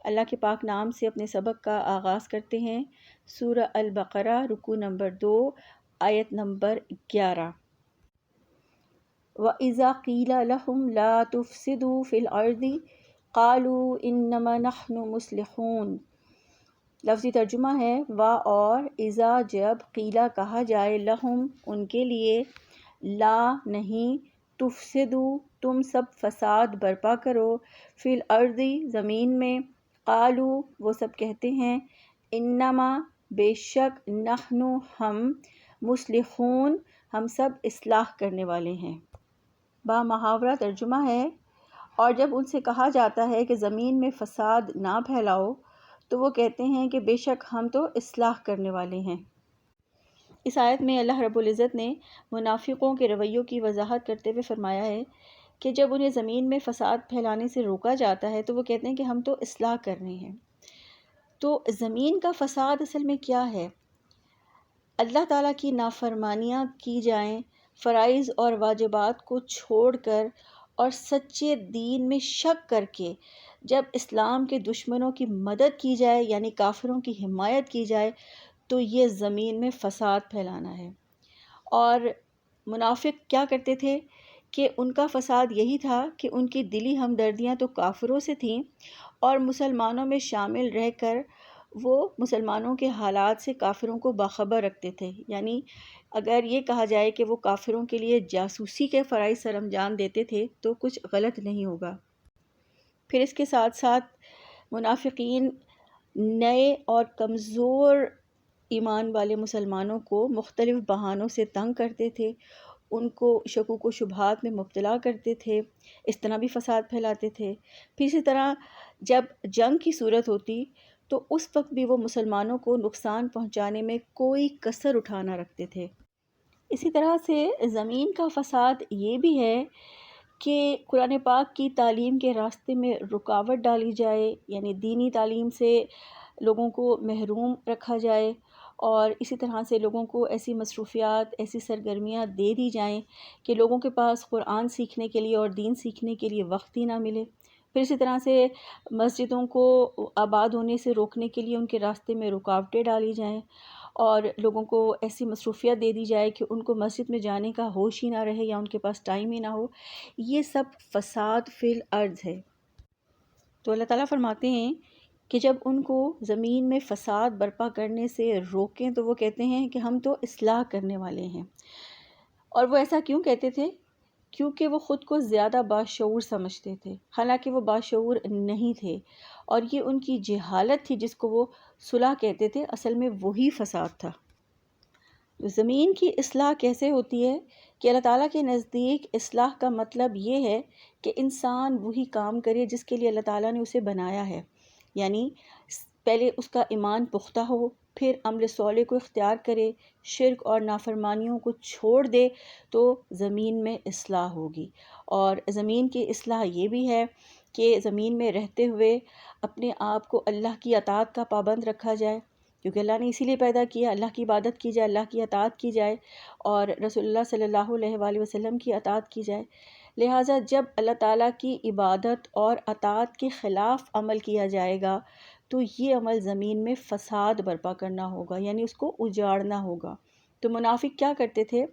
اللہ کے پاک نام سے اپنے سبق کا آغاز کرتے ہیں۔ سورہ البقرہ رکوع نمبر 2 آیت نمبر 11۔ وَإِذَا قِيلَ لَهُمْ لَا تُفْسِدُوا فِي الْأَرْضِ قَالُوا إِنَّمَا نَحْنُ مُصْلِحُونَ۔ لفظی ترجمہ ہے اور اذا جب قیلا کہا جائے لہم ان کے لیے، لا نہیں، تفسدوا تم سب فساد برپا کرو، فی الارض زمین میں، قالو وہ سب کہتے ہیں، انما بے شک، نحن ہم، مصلحون ہم سب اصلاح کرنے والے ہیں۔ با محاورہ ترجمہ ہے، اور جب ان سے کہا جاتا ہے کہ زمین میں فساد نہ پھیلاؤ تو وہ کہتے ہیں کہ بے شک ہم تو اصلاح کرنے والے ہیں۔ اس آیت میں اللہ رب العزت نے منافقوں کے رویوں کی وضاحت کرتے ہوئے فرمایا ہے کہ جب انہیں زمین میں فساد پھیلانے سے روکا جاتا ہے تو وہ کہتے ہیں کہ ہم تو اصلاح کر رہے ہیں۔ تو زمین کا فساد اصل میں کیا ہے؟ اللہ تعالیٰ کی نافرمانیاں کی جائیں، فرائض اور واجبات کو چھوڑ کر اور سچے دین میں شک کر کے جب اسلام کے دشمنوں کی مدد کی جائے، یعنی کافروں کی حمایت کی جائے، تو یہ زمین میں فساد پھیلانا ہے۔ اور منافق کیا کرتے تھے کہ ان کا فساد یہی تھا کہ ان کی دلی ہمدردیاں تو کافروں سے تھیں، اور مسلمانوں میں شامل رہ کر وہ مسلمانوں کے حالات سے کافروں کو باخبر رکھتے تھے۔ یعنی اگر یہ کہا جائے کہ وہ کافروں کے لیے جاسوسی کے فرائض سر انجام دیتے تھے تو کچھ غلط نہیں ہوگا۔ پھر اس کے ساتھ ساتھ منافقین نئے اور کمزور ایمان والے مسلمانوں کو مختلف بہانوں سے تنگ کرتے تھے، ان کو شکوک و شبہات میں مبتلا کرتے تھے، اس طرح بھی فساد پھیلاتے تھے۔ پھر اسی طرح جب جنگ کی صورت ہوتی تو اس وقت بھی وہ مسلمانوں کو نقصان پہنچانے میں کوئی کسر اٹھا نہ رکھتے تھے۔ اسی طرح سے زمین کا فساد یہ بھی ہے کہ قرآن پاک کی تعلیم کے راستے میں رکاوٹ ڈالی جائے، یعنی دینی تعلیم سے لوگوں کو محروم رکھا جائے، اور اسی طرح سے لوگوں کو ایسی مصروفیات، ایسی سرگرمیاں دے دی جائیں کہ لوگوں کے پاس قرآن سیکھنے کے لیے اور دین سیکھنے کے لیے وقت ہی نہ ملے۔ پھر اسی طرح سے مسجدوں کو آباد ہونے سے روکنے کے لیے ان کے راستے میں رکاوٹیں ڈالی جائیں، اور لوگوں کو ایسی مصروفیت دے دی جائے کہ ان کو مسجد میں جانے کا ہوش ہی نہ رہے یا ان کے پاس ٹائم ہی نہ ہو۔ یہ سب فساد فی الارض ہے۔ تو اللہ تعالیٰ فرماتے ہیں کہ جب ان کو زمین میں فساد برپا کرنے سے روکیں تو وہ کہتے ہیں کہ ہم تو اصلاح کرنے والے ہیں۔ اور وہ ایسا کیوں کہتے تھے؟ کیونکہ وہ خود کو زیادہ باشعور سمجھتے تھے، حالانکہ وہ باشعور نہیں تھے، اور یہ ان کی جہالت تھی جس کو وہ صلح کہتے تھے، اصل میں وہی فساد تھا۔ زمین کی اصلاح کیسے ہوتی ہے کہ اللہ تعالیٰ کے نزدیک اصلاح کا مطلب یہ ہے کہ انسان وہی کام کرے جس کے لیے اللہ تعالیٰ نے اسے بنایا ہے، یعنی پہلے اس کا ایمان پختہ ہو، پھر عمل صالح کو اختیار کرے، شرک اور نافرمانیوں کو چھوڑ دے، تو زمین میں اصلاح ہوگی۔ اور زمین کی اصلاح یہ بھی ہے کہ زمین میں رہتے ہوئے اپنے آپ کو اللہ کی اطاعت کا پابند رکھا جائے، کیونکہ اللہ نے اسی لیے پیدا کیا، اللہ کی عبادت کی جائے، اللہ کی اطاعت کی جائے، اور رسول اللہ صلی اللہ علیہ وآلہ وسلم کی اطاعت کی جائے۔ لہٰذا جب اللہ تعالیٰ کی عبادت اور اطاعت کے خلاف عمل کیا جائے گا تو یہ عمل زمین میں فساد برپا کرنا ہوگا، یعنی اس کو اجاڑنا ہوگا۔ تو منافق کیا کرتے تھے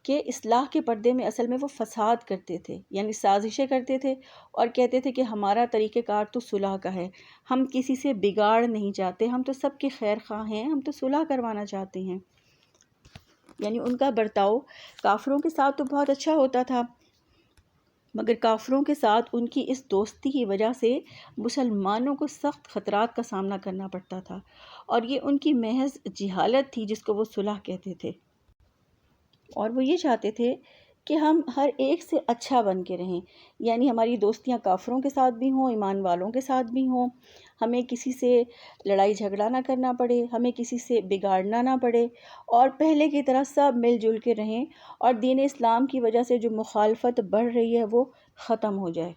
کہ اصلاح کے پردے میں اصل میں وہ فساد کرتے تھے، یعنی سازشیں کرتے تھے، اور کہتے تھے کہ ہمارا طریقہ کار تو صلح کا ہے، ہم کسی سے بگاڑ نہیں چاہتے، ہم تو سب کے خیر خواہ ہیں، ہم تو صلح کروانا چاہتے ہیں۔ یعنی ان کا برتاؤ کافروں کے ساتھ تو بہت اچھا ہوتا تھا، مگر کافروں کے ساتھ ان کی اس دوستی کی وجہ سے مسلمانوں کو سخت خطرات کا سامنا کرنا پڑتا تھا، اور یہ ان کی محض جہالت تھی جس کو وہ صلح کہتے تھے۔ اور وہ یہ چاہتے تھے کہ ہم ہر ایک سے اچھا بن کے رہیں، یعنی ہماری دوستیاں کافروں کے ساتھ بھی ہوں، ایمان والوں کے ساتھ بھی ہوں، ہمیں کسی سے لڑائی جھگڑا نہ کرنا پڑے، ہمیں کسی سے بگاڑنا نہ پڑے، اور پہلے کی طرح سب مل جل کے رہیں، اور دین اسلام کی وجہ سے جو مخالفت بڑھ رہی ہے وہ ختم ہو جائے۔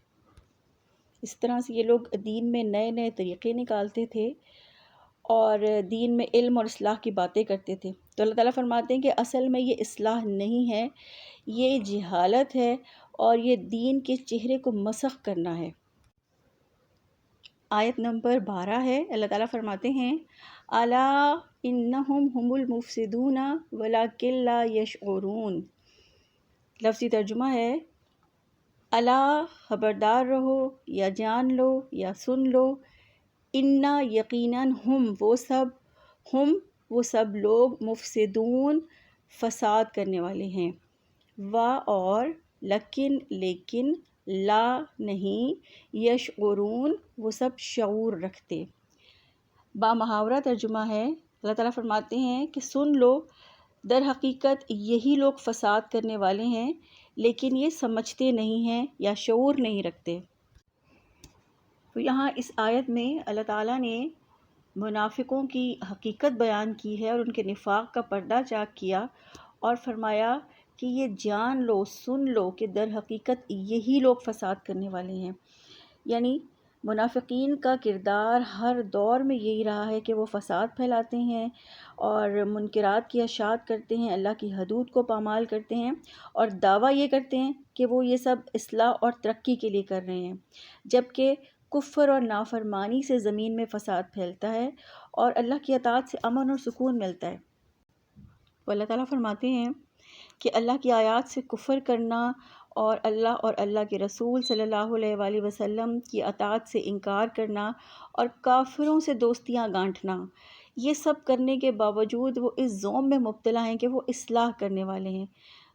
اس طرح سے یہ لوگ دین میں نئے نئے طریقے نکالتے تھے اور دین میں علم اور اصلاح کی باتیں کرتے تھے۔ تو اللہ تعالیٰ فرماتے ہیں کہ اصل میں یہ اصلاح نہیں ہے، یہ جہالت ہے، اور یہ دین کے چہرے کو مسخ کرنا ہے۔ آیت نمبر 12 ہے، اللہ تعالیٰ فرماتے ہیں الا انہم هم المفسدون ولکن لا یشعرون۔ لفظی ترجمہ ہے الا خبردار رہو یا جان لو یا سن لو، انا یقیناً ہم وہ سب لوگ مفسدون فساد کرنے والے ہیں، اور لیکن لا نہیں یشعرون وہ سب شعور رکھتے۔ با محاورہ ترجمہ ہے، اللہ تعالیٰ فرماتے ہیں کہ سن لو، در حقیقت یہی لوگ فساد کرنے والے ہیں لیکن یہ سمجھتے نہیں ہیں یا شعور نہیں رکھتے۔ تو یہاں اس آیت میں اللہ تعالیٰ نے منافقوں کی حقیقت بیان کی ہے اور ان کے نفاق کا پردہ چاک کیا، اور فرمایا کہ یہ جان لو، سن لو کہ در حقیقت یہی لوگ فساد کرنے والے ہیں۔ یعنی منافقین کا کردار ہر دور میں یہی رہا ہے کہ وہ فساد پھیلاتے ہیں اور منکرات کی اشاعت کرتے ہیں، اللہ کی حدود کو پامال کرتے ہیں، اور دعویٰ یہ کرتے ہیں کہ وہ یہ سب اصلاح اور ترقی کے لیے کر رہے ہیں، جبکہ کفر اور نافرمانی سے زمین میں فساد پھیلتا ہے اور اللہ کی اطاعت سے امن اور سکون ملتا ہے۔ تو اللہ تعالیٰ فرماتے ہیں کہ اللہ کی آیات سے کفر کرنا اور اللہ کے رسول صلی اللہ علیہ وآلہ وسلم کی اطاعت سے انکار کرنا اور کافروں سے دوستیاں گانٹھنا، یہ سب کرنے کے باوجود وہ اس ذوم میں مبتلا ہیں کہ وہ اصلاح کرنے والے ہیں۔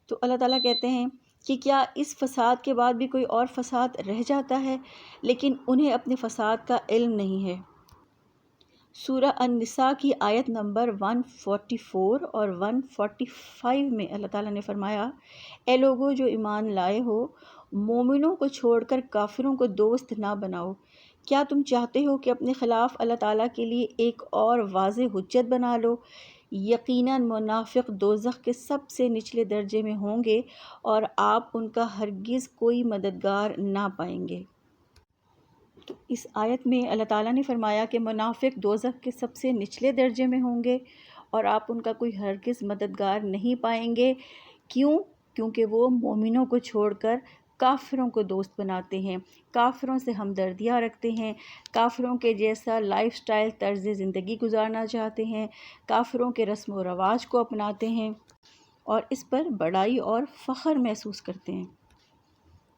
تو اللہ تعالیٰ کہتے ہیں کہ کیا اس فساد کے بعد بھی کوئی اور فساد رہ جاتا ہے، لیکن انہیں اپنے فساد کا علم نہیں ہے۔ سورہ النساء کی آیت نمبر 144 اور 145 میں اللہ تعالیٰ نے فرمایا، اے لوگو جو ایمان لائے ہو، مومنوں کو چھوڑ کر کافروں کو دوست نہ بناؤ۔ کیا تم چاہتے ہو کہ اپنے خلاف اللہ تعالیٰ کے لیے ایک اور واضح حجت بنا لو؟ یقیناً منافق دوزخ کے سب سے نچلے درجے میں ہوں گے اور آپ ان کا ہرگز کوئی مددگار نہ پائیں گے۔ تو اس آیت میں اللہ تعالیٰ نے فرمایا کہ منافق دوزخ کے سب سے نچلے درجے میں ہوں گے اور آپ ان کا کوئی ہرگز مددگار نہیں پائیں گے۔ کیونکہ وہ مومنوں کو چھوڑ کر کافروں کو دوست بناتے ہیں، کافروں سے ہمدردیاں رکھتے ہیں، کافروں کے جیسا لائف سٹائل طرز زندگی گزارنا چاہتے ہیں، کافروں کے رسم و رواج کو اپناتے ہیں اور اس پر بڑائی اور فخر محسوس کرتے ہیں۔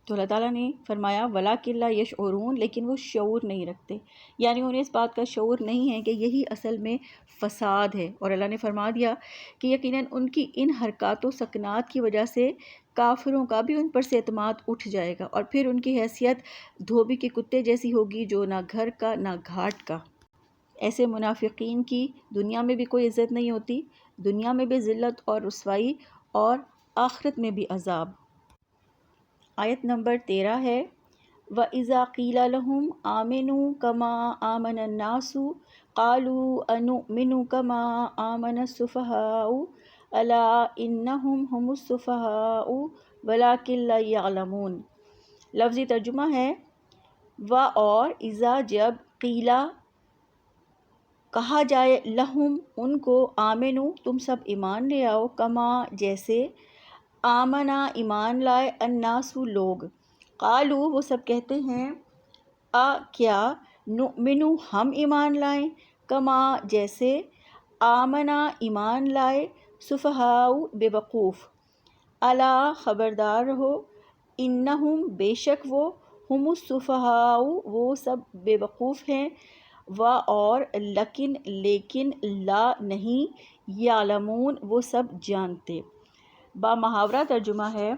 تو اللہ تعالیٰ نے فرمایا وَلَٰكِن لَا يَشْعُرُونَ، لیکن وہ شعور نہیں رکھتے، یعنی انہیں اس بات کا شعور نہیں ہے کہ یہی اصل میں فساد ہے۔ اور اللہ نے فرما دیا کہ یقیناً ان کی ان حرکات و سکنات کی وجہ سے کافروں کا بھی ان پر سے اعتماد اٹھ جائے گا، اور پھر ان کی حیثیت دھوبی کے کتے جیسی ہوگی جو نہ گھر کا نہ گھاٹ کا۔ ایسے منافقین کی دنیا میں بھی کوئی عزت نہیں ہوتی، دنیا میں بھی ذلت اور رسوائی اور آخرت میں بھی عذاب۔ آیت نمبر 13 ہے وَإِذَا قِيلَ لَهُمْ آمِنُوا كَمَا آمَنَ النَّاسُ قَالُوا أَنُؤْمِنُ كَمَا آمَنَ السُّفَهَاءُ أَلَا إِنَّهُمْ هُمُ السُّفَهَاءُ وَلَٰكِن لَا يَعْلَمُونَ۔ لفظی ترجمہ ہے اور اذا جب قیلا کہا جائے لہم ان کو، آمنو تم سب ایمان لے آؤ، کما جیسے، آمنا ایمان لائے، الناس لوگ، قالو وہ سب کہتے ہیں، کیا، نؤمنو ہم ایمان لائیں، کما جیسے، آمنا ایمان لائے، سفہاء بے وقوف، الا خبردار رہو، انہم بے شک وہ، ہم السفہاء وہ سب بے وقوف ہیں، اور لیکن لا نہیں یعلمون وہ سب جانتے۔ با محاورہ ترجمہ ہے،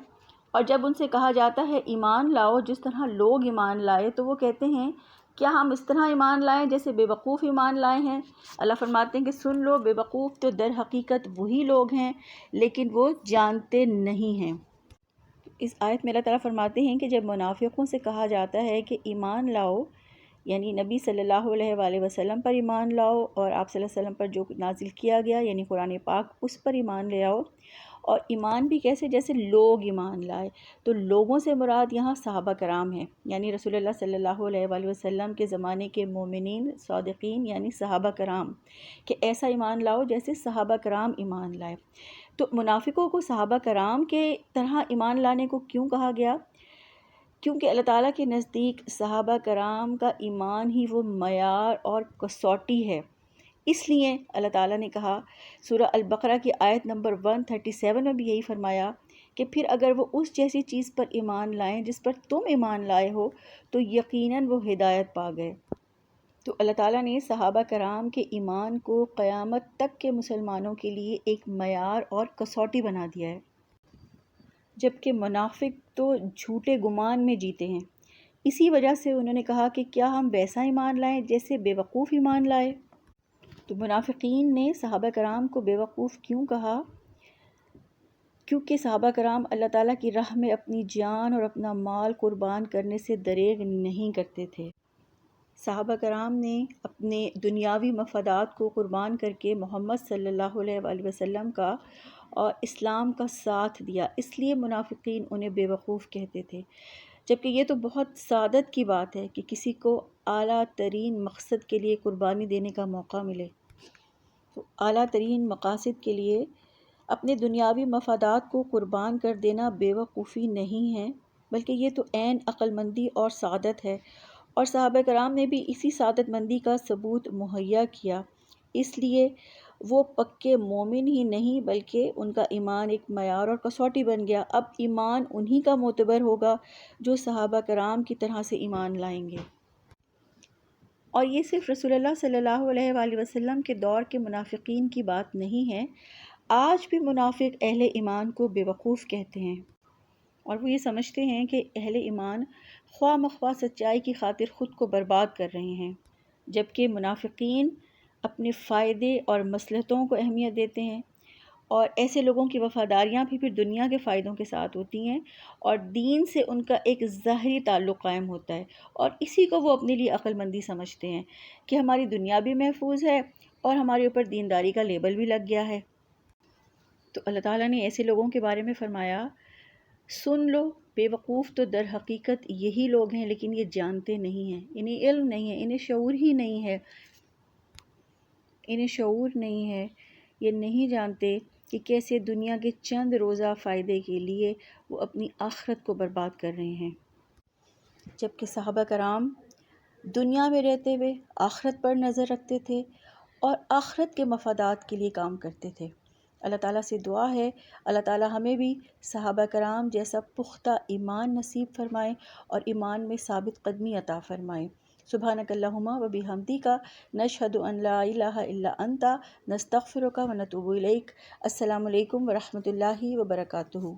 اور جب ان سے کہا جاتا ہے ایمان لاؤ جس طرح لوگ ایمان لائے، تو وہ کہتے ہیں کیا ہم اس طرح ایمان لائیں جیسے بے وقوف ایمان لائے ہیں؟ اللہ فرماتے ہیں کہ سن لو، بے وقوف تو در حقیقت وہی لوگ ہیں لیکن وہ جانتے نہیں ہیں۔ اس آیت میں اللہ تعالیٰ فرماتے ہیں کہ جب منافقوں سے کہا جاتا ہے کہ ایمان لاؤ، یعنی نبی صلی اللہ علیہ وآلہ وسلم پر ایمان لاؤ اور آپ صلی اللہ علیہ وسلم پر جو نازل کیا گیا یعنی قرآن پاک اس پر ایمان لے آؤ، اور ایمان بھی کیسے، جیسے لوگ ایمان لائے، تو لوگوں سے مراد یہاں صحابہ کرام ہیں، یعنی رسول اللہ صلی اللہ علیہ وآلہ وسلم کے زمانے کے مومنین صادقین یعنی صحابہ کرام، کہ ایسا ایمان لاؤ جیسے صحابہ کرام ایمان لائے۔ تو منافقوں کو صحابہ کرام کے طرح ایمان لانے کو کیوں کہا گیا؟ کیونکہ اللہ تعالیٰ کے نزدیک صحابہ کرام کا ایمان ہی وہ معیار اور کسوٹی ہے۔ اس لیے اللہ تعالیٰ نے کہا سورہ البقرہ کی آیت نمبر 137 میں بھی یہی فرمایا کہ پھر اگر وہ اس جیسی چیز پر ایمان لائیں جس پر تم ایمان لائے ہو تو یقیناً وہ ہدایت پا گئے۔ تو اللہ تعالیٰ نے صحابہ کرام کے ایمان کو قیامت تک کے مسلمانوں کے لیے ایک معیار اور کسوٹی بنا دیا ہے، جبکہ منافق تو جھوٹے گمان میں جیتے ہیں۔ اسی وجہ سے انہوں نے کہا کہ کیا ہم ویسا ایمان لائیں جیسے بے وقوف ایمان لائے؟ تو منافقین نے صحابہ کرام کو بے وقوف کیوں کہا؟ کیونکہ صحابہ کرام اللہ تعالیٰ کی راہ میں اپنی جان اور اپنا مال قربان کرنے سے دریغ نہیں کرتے تھے۔ صحابہ کرام نے اپنے دنیاوی مفادات کو قربان کر کے محمد صلی اللہ علیہ وآلہ وسلم کا اور اسلام کا ساتھ دیا، اس لیے منافقین انہیں بے وقوف کہتے تھے، جبکہ یہ تو بہت سعادت کی بات ہے کہ کسی کو اعلیٰ ترین مقصد کے لیے قربانی دینے کا موقع ملے۔ تو اعلیٰ ترین مقاصد کے لیے اپنے دنیاوی مفادات کو قربان کر دینا بے وقوفی نہیں ہے، بلکہ یہ تو عین عقل مندی اور سعادت ہے، اور صحابہ کرام نے بھی اسی سعادت مندی کا ثبوت مہیا کیا۔ اس لیے وہ پکے مومن ہی نہیں بلکہ ان کا ایمان ایک معیار اور کسوٹی بن گیا۔ اب ایمان انہی کا معتبر ہوگا جو صحابہ کرام کی طرح سے ایمان لائیں گے۔ اور یہ صرف رسول اللہ صلی اللہ علیہ وآلہ وسلم کے دور کے منافقین کی بات نہیں ہے، آج بھی منافق اہل ایمان کو بے وقوف کہتے ہیں، اور وہ یہ سمجھتے ہیں کہ اہل ایمان خواہ مخواہ سچائی کی خاطر خود کو برباد کر رہے ہیں، جبکہ منافقین اپنے فائدے اور مصلحتوں کو اہمیت دیتے ہیں، اور ایسے لوگوں کی وفاداریاں بھی پھر دنیا کے فائدوں کے ساتھ ہوتی ہیں، اور دین سے ان کا ایک ظاہری تعلق قائم ہوتا ہے، اور اسی کو وہ اپنے لیے عقل مندی سمجھتے ہیں کہ ہماری دنیا بھی محفوظ ہے اور ہمارے اوپر دینداری کا لیبل بھی لگ گیا ہے۔ تو اللہ تعالیٰ نے ایسے لوگوں کے بارے میں فرمایا، سن لو، بے وقوف تو در حقیقت یہی لوگ ہیں لیکن یہ جانتے نہیں ہیں، انہیں علم نہیں ہے، انہیں شعور ہی نہیں ہے، یہ نہیں جانتے کہ کیسے دنیا کے چند روزہ فائدے کے لیے وہ اپنی آخرت کو برباد کر رہے ہیں۔ جبکہ صحابہ کرام دنیا میں رہتے ہوئے آخرت پر نظر رکھتے تھے اور آخرت کے مفادات کے لیے کام کرتے تھے۔ اللہ تعالیٰ سے دعا ہے اللہ تعالیٰ ہمیں بھی صحابہ کرام جیسا پختہ ایمان نصیب فرمائے اور ایمان میں ثابت قدمی عطا فرمائے۔ سبحانک اللہم و بحمدک، نشہد ان لا الہ الا انت، نستغفرک و نتوب الیک۔ السلام علیکم ورحمۃ اللہ وبرکاتہ۔